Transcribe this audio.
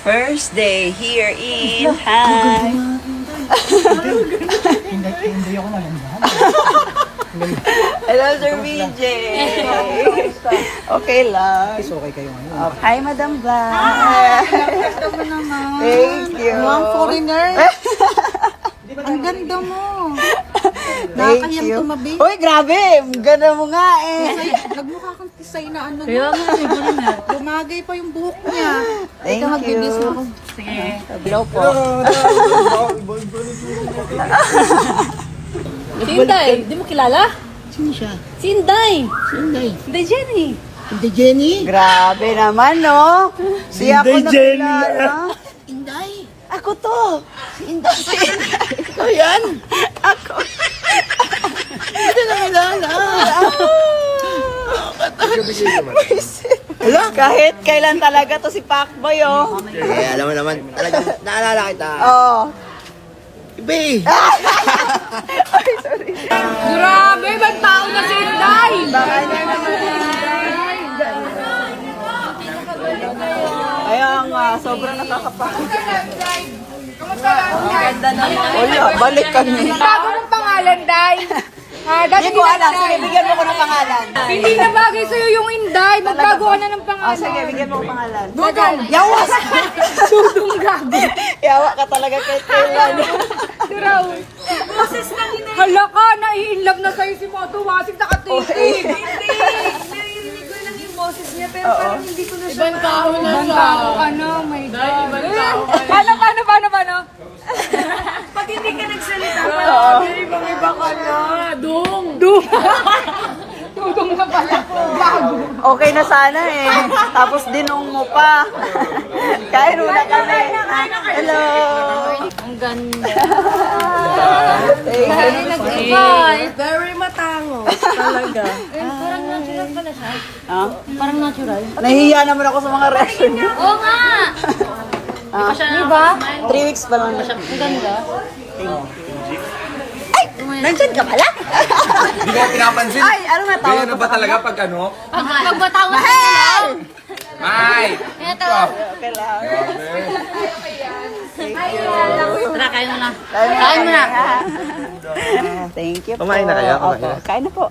First day here in Han. Hindi ako nalandahan. Hello, Sir VJ. Okay lang. Is okay kayo ngayon. Hi, Madam Blanc. Ganda mo naman. Thank you. Mga foreigner. Ang ganda mo. Thank Nakakayang you. tumabi. Uy, grabe. Ganda mo nga eh. Nagmukha kang tisay na ano. Kaya nga, foreigner. Lumagay pa yung buhok niya. Thank Ikaw, magbibis you. na ako. Sige. Hello po. Si Inday, di mo kilala? Sino siya? Si Inday. Si Inday. Inday Jenny. Hindi Jenny? Grabe naman, no? Si ako na kilala. Inday. Ako to. Si Inday. Ikaw yan? Ako. Hindi na kilala. Hello? Kahit kailan talaga to si Pacboy, oh. Eh, alam mo naman, talagang naalala kita. Oh. Ibe! Grabe, ibang tao na si Inday. Baka niya naman Kaya nga, sobrang nakakapagod. Ang ganda naman. Wala, balik kami. Bago ng pangalan, Day. Hindi ko alam. Sige, bigyan mo ko ng pangalan. Hindi na bagay sa'yo yung Inday. Magbago ka na ng Oh, pangalan. sige, bigyan mo ko pangalan. Dudong. Yawas! Dudong gago. Yawa ka talaga kay Kailan. Duraw. Boses lang Inday. Hala ka, nai-inlove na sa'yo si Moto Wasig na katitig. Hindi. Naririnig ko lang yung boses niya, pero parang hindi ko na siya. Ibang tao na siya. Ibang tao ka na, my God. Ibang tao ka na. Paano? Pag hindi ka nagsalita, parang ibang-iba ka na. Dudong na pala. Gago. Okay na sana eh. Tapos dinong mo pa. Kain muna kami. Hello. Ang ganda. Thank you. Very matango. Talaga. Parang natural pala siya. Ah, Parang natural. nahihiya naman ako sa mga reaction niyo. Oo nga! Ah, Diba? 3 weeks pa lang. Ang ganda. Nandyan ka pala? Hindi ko pinapansin. Ay, ano nga tawag Ganyan na ba talaga pag ano? Pag matango sa ilaw. Ay! Ito. Okay lang. Tara, kain mo na. Kain mo na. Thank you po. Kumain na kayo? Opo, kain na po.